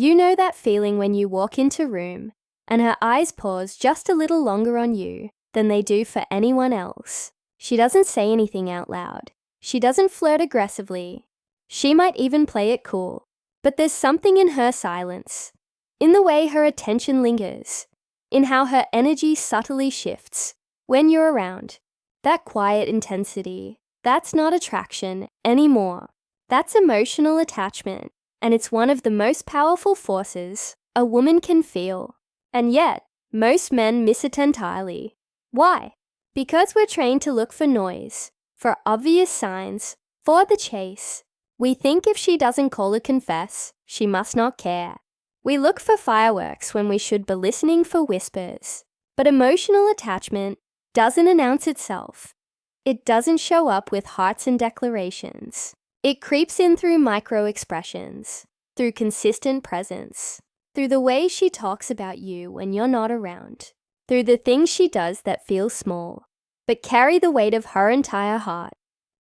You know that feeling when you walk into a room and her eyes pause just a little longer on you than they do for anyone else. She doesn't say anything out loud. She doesn't flirt aggressively. She might even play it cool. But there's something in her silence, in the way her attention lingers, in how her energy subtly shifts when you're around. That quiet intensity, that's not attraction anymore. That's emotional attachment, and it's one of the most powerful forces a woman can feel. And yet, most men miss it entirely. Why? Because we're trained to look for noise, for obvious signs, for the chase. We think if she doesn't call or confess, she must not care. We look for fireworks when we should be listening for whispers. But emotional attachment doesn't announce itself. It doesn't show up with hearts and declarations. It creeps in through micro-expressions, through consistent presence, through the way she talks about you when you're not around, through the things she does that feel small, but carry the weight of her entire heart.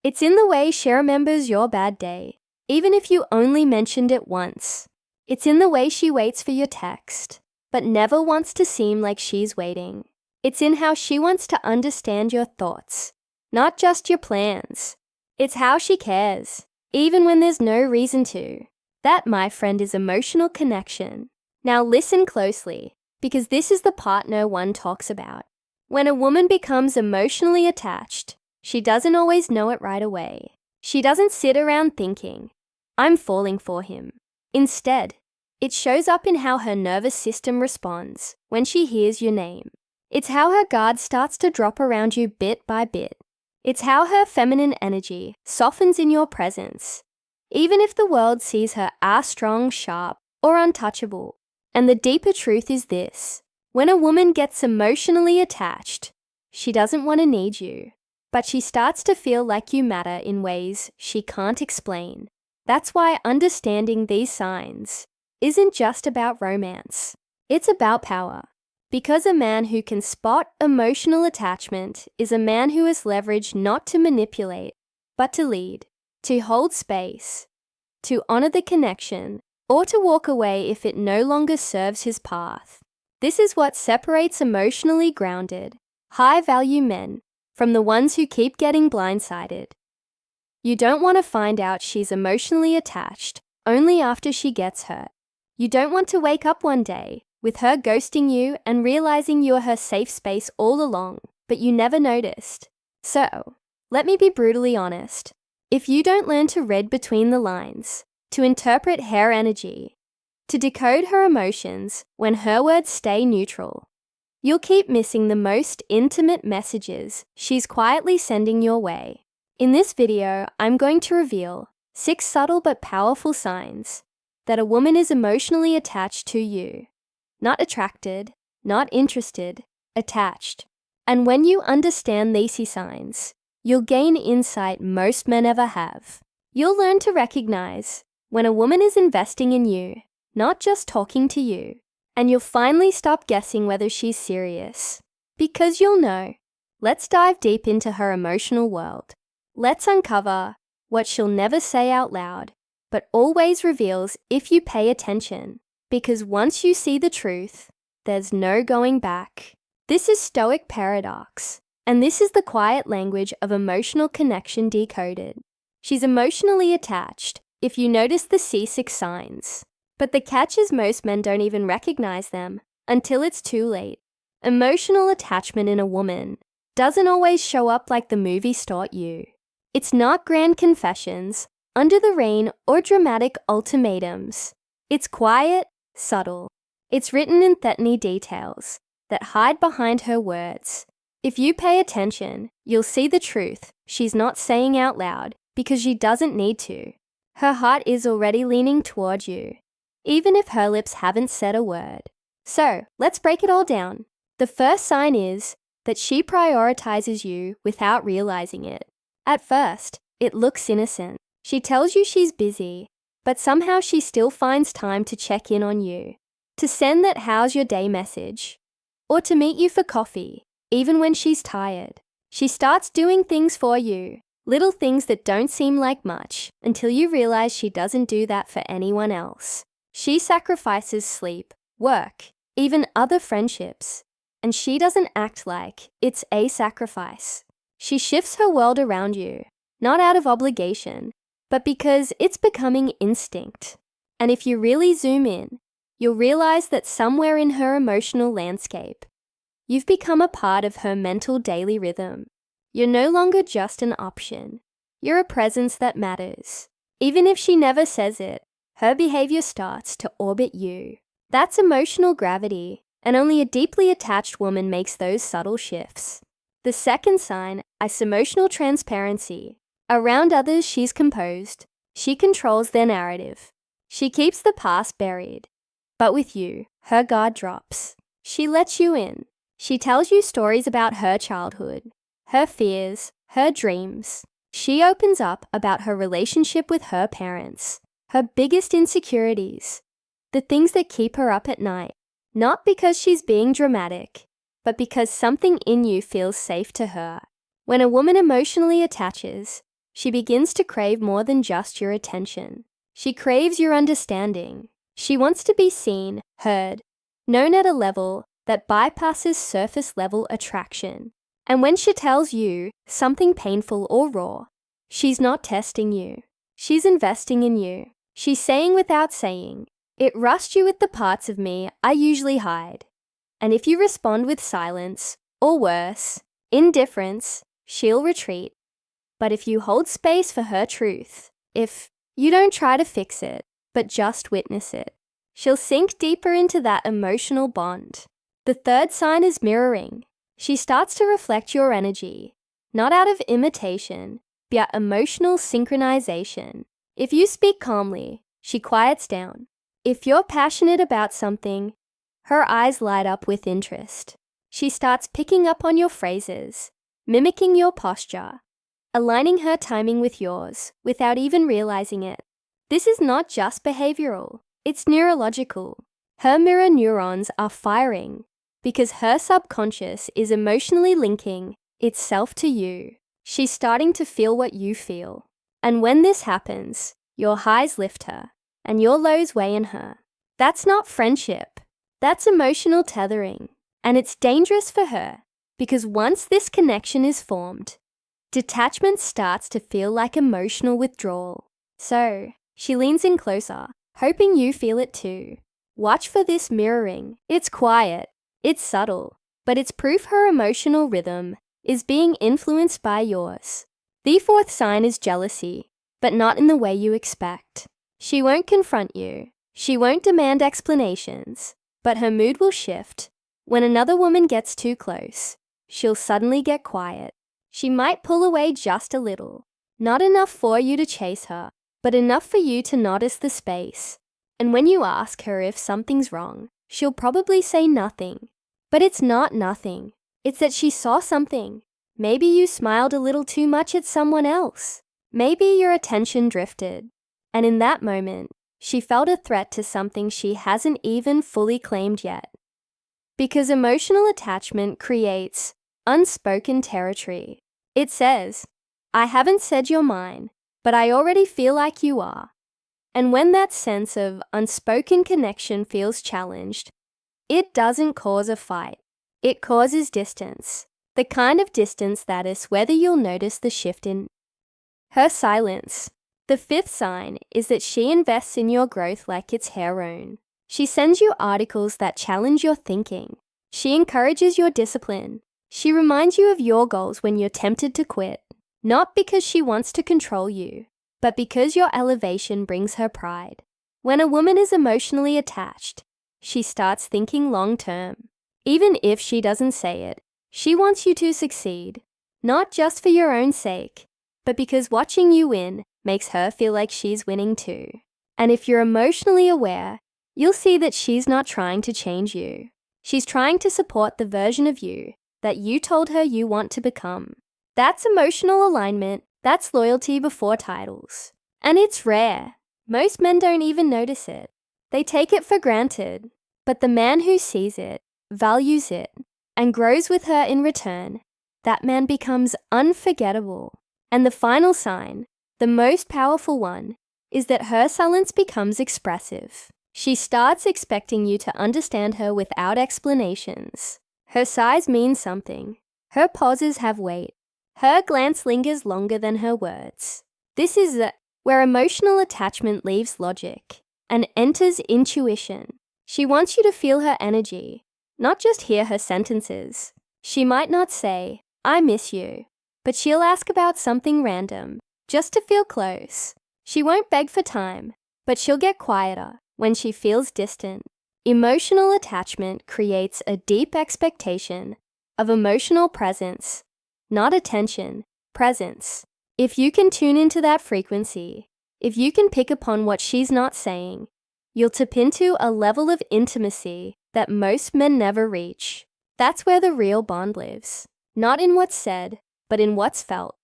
It's in the way she remembers your bad day, even if you only mentioned it once. It's in the way she waits for your text, but never wants to seem like she's waiting. It's in how she wants to understand your thoughts, not just your plans. It's how she cares, even when there's no reason to. That, my friend, is emotional connection. Now listen closely, because this is the part no one talks about. When a woman becomes emotionally attached, she doesn't always know it right away. She doesn't sit around thinking, I'm falling for him. Instead, it shows up in how her nervous system responds when she hears your name. It's how her guard starts to drop around you bit by bit. It's how her feminine energy softens in your presence, even if the world sees her as strong, sharp, or untouchable. And the deeper truth is this: when a woman gets emotionally attached, she doesn't want to need you, but she starts to feel like you matter in ways she can't explain. That's why understanding these signs isn't just about romance. It's about power. Because a man who can spot emotional attachment is a man who has leverage not to manipulate, but to lead, to hold space, to honor the connection, or to walk away if it no longer serves his path. This is what separates emotionally grounded, high-value men from the ones who keep getting blindsided. You don't want to find out she's emotionally attached only after she gets hurt. You don't want to wake up one day with her ghosting you and realizing you were her safe space all along, but you never noticed. So, let me be brutally honest. If you don't learn to read between the lines, to interpret her energy, to decode her emotions when her words stay neutral, you'll keep missing the most intimate messages she's quietly sending your way. In this video, I'm going to reveal 6 subtle but powerful signs that a woman is emotionally attached to you. Not attracted, not interested, attached. And when you understand these signs, you'll gain insight most men ever have. You'll learn to recognize when a woman is investing in you, not just talking to you. And you'll finally stop guessing whether she's serious. Because you'll know. Let's dive deep into her emotional world. Let's uncover what she'll never say out loud, but always reveals if you pay attention. Because once you see the truth, there's no going back. This is Stoic paradox, and this is the quiet language of emotional connection decoded. She's emotionally attached, if you notice the C6 signs. But the catch is most men don't even recognize them until it's too late. Emotional attachment in a woman doesn't always show up like the movies taught you. It's not grand confessions, under the rain, or dramatic ultimatums. It's quiet, subtle. It's written in tiny details that hide behind her words. If you pay attention, you'll see the truth she's not saying out loud because she doesn't need to. Her heart is already leaning toward you, even if her lips haven't said a word. So, let's break it all down. The first sign is that she prioritizes you without realizing it. At first, it looks innocent. She tells you she's busy, but somehow she still finds time to check in on you, to send that "how's your day" message, or to meet you for coffee, even when she's tired. She starts doing things for you, little things that don't seem like much, until you realize she doesn't do that for anyone else. She sacrifices sleep, work, even other friendships. And she doesn't act like it's a sacrifice. She shifts her world around you, not out of obligation, but because it's becoming instinct. And if you really zoom in, you'll realize that somewhere in her emotional landscape, you've become a part of her mental daily rhythm. You're no longer just an option. You're a presence that matters. Even if she never says it, her behavior starts to orbit you. That's emotional gravity, and only a deeply attached woman makes those subtle shifts. The second sign is emotional transparency. Around others, she's composed. She controls their narrative. She keeps the past buried. But with you, her guard drops. She lets you in. She tells you stories about her childhood, her fears, her dreams. She opens up about her relationship with her parents, her biggest insecurities, the things that keep her up at night, not because she's being dramatic, but because something in you feels safe to her. When a woman emotionally attaches, she begins to crave more than just your attention. She craves your understanding. She wants to be seen, heard, known at a level that bypasses surface-level attraction. And when she tells you something painful or raw, she's not testing you. She's investing in you. She's saying without saying, "It rushed you with the parts of me I usually hide." And if you respond with silence, or worse, indifference, she'll retreat. But if you hold space for her truth, if you don't try to fix it, but just witness it, she'll sink deeper into that emotional bond. The third sign is mirroring. She starts to reflect your energy, not out of imitation, but emotional synchronization. If you speak calmly, she quiets down. If you're passionate about something, her eyes light up with interest. She starts picking up on your phrases, mimicking your posture, aligning her timing with yours without even realizing it. This is not just behavioral, it's neurological. Her mirror neurons are firing because her subconscious is emotionally linking itself to you. She's starting to feel what you feel. And when this happens, your highs lift her and your lows weigh in her. That's not friendship. That's emotional tethering. And it's dangerous for her because once this connection is formed, detachment starts to feel like emotional withdrawal. So, she leans in closer, hoping you feel it too. Watch for this mirroring. It's quiet, it's subtle, but it's proof her emotional rhythm is being influenced by yours. The fourth sign is jealousy, but not in the way you expect. She won't confront you. She won't demand explanations, but her mood will shift. When another woman gets too close, she'll suddenly get quiet. She might pull away just a little, not enough for you to chase her, but enough for you to notice the space. And when you ask her if something's wrong, she'll probably say nothing. But it's not nothing. It's that she saw something. Maybe you smiled a little too much at someone else. Maybe your attention drifted. And in that moment, she felt a threat to something she hasn't even fully claimed yet. Because emotional attachment creates unspoken territory. It says, "I haven't said you're mine, but I already feel like you are." And when that sense of unspoken connection feels challenged, it doesn't cause a fight. It causes distance. The kind of distance that is whether you'll notice the shift in her silence. The fifth sign is that she invests in your growth like it's her own. She sends you articles that challenge your thinking. She encourages your discipline. She reminds you of your goals when you're tempted to quit, not because she wants to control you, but because your elevation brings her pride. When a woman is emotionally attached, she starts thinking long-term. Even if she doesn't say it, she wants you to succeed, not just for your own sake, but because watching you win makes her feel like she's winning too. And if you're emotionally aware, you'll see that she's not trying to change you. She's trying to support the version of you that you told her you want to become. That's emotional alignment. That's loyalty before titles. And it's rare. Most men don't even notice it. They take it for granted. But the man who sees it, values it, and grows with her in return, that man becomes unforgettable. And the final sign, the most powerful one, is that her silence becomes expressive. She starts expecting you to understand her without explanations. Her sighs mean something. Her pauses have weight. Her glance lingers longer than her words. This is where emotional attachment leaves logic and enters intuition. She wants you to feel her energy, not just hear her sentences. She might not say, "I miss you," but she'll ask about something random, just to feel close. She won't beg for time, but she'll get quieter when she feels distant. Emotional attachment creates a deep expectation of emotional presence, not attention, presence. If you can tune into that frequency, if you can pick upon what she's not saying, you'll tap into a level of intimacy that most men never reach. That's where the real bond lives, not in what's said, but in what's felt.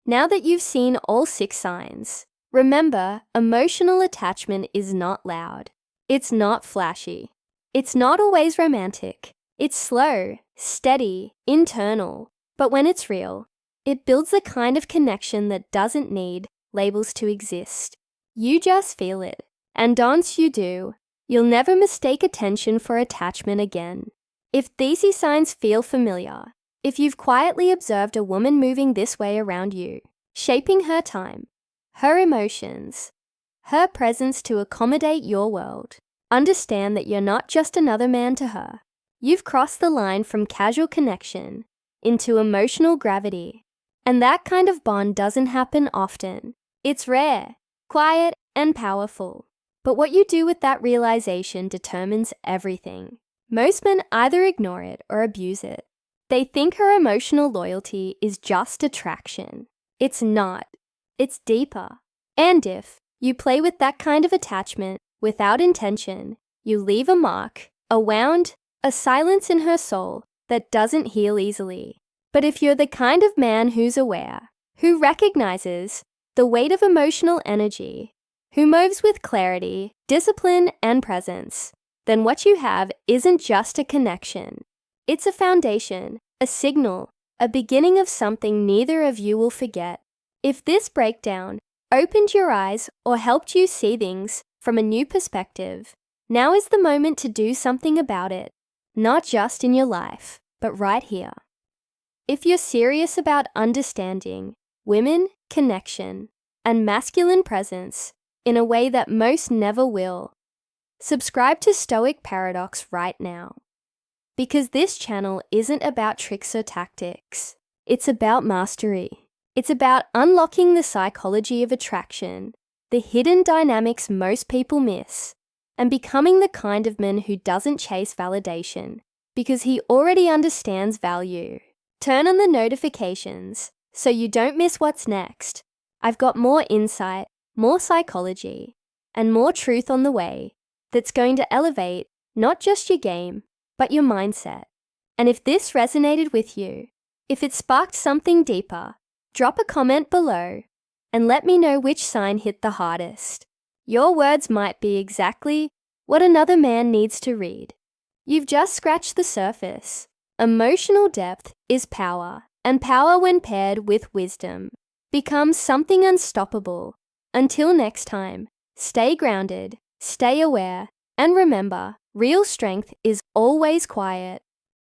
Now that you've seen all 6 signs, remember, emotional attachment is not loud. It's not flashy. It's not always romantic. It's slow, steady, internal. But when it's real, it builds the kind of connection that doesn't need labels to exist. You just feel it. And once you do, you'll never mistake attention for attachment again. If these signs feel familiar, if you've quietly observed a woman moving this way around you, shaping her time, her emotions, her presence to accommodate your world, understand that you're not just another man to her. You've crossed the line from casual connection into emotional gravity. And that kind of bond doesn't happen often. It's rare, quiet, and powerful. But what you do with that realization determines everything. Most men either ignore it or abuse it. They think her emotional loyalty is just attraction. It's not. It's deeper. And if you play with that kind of attachment without intention, you leave a mark, a wound, a silence in her soul that doesn't heal easily. But if you're the kind of man who's aware, who recognizes the weight of emotional energy, who moves with clarity, discipline, and presence, then what you have isn't just a connection. It's a foundation, a signal, a beginning of something neither of you will forget. If this breakdown opened your eyes or helped you see things from a new perspective, now is the moment to do something about it, not just in your life, but right here. If you're serious about understanding women, connection, and masculine presence in a way that most never will, subscribe to Stoic Paradox right now. Because this channel isn't about tricks or tactics. It's about mastery. It's about unlocking the psychology of attraction, the hidden dynamics most people miss, and becoming the kind of man who doesn't chase validation because he already understands value. Turn on the notifications so you don't miss what's next. I've got more insight, more psychology, and more truth on the way that's going to elevate not just your game, but your mindset. And if this resonated with you, if it sparked something deeper, drop a comment below and let me know which sign hit the hardest. Your words might be exactly what another man needs to read. You've just scratched the surface. Emotional depth is power, and power when paired with wisdom becomes something unstoppable. Until next time, stay grounded, stay aware, and remember, real strength is always quiet.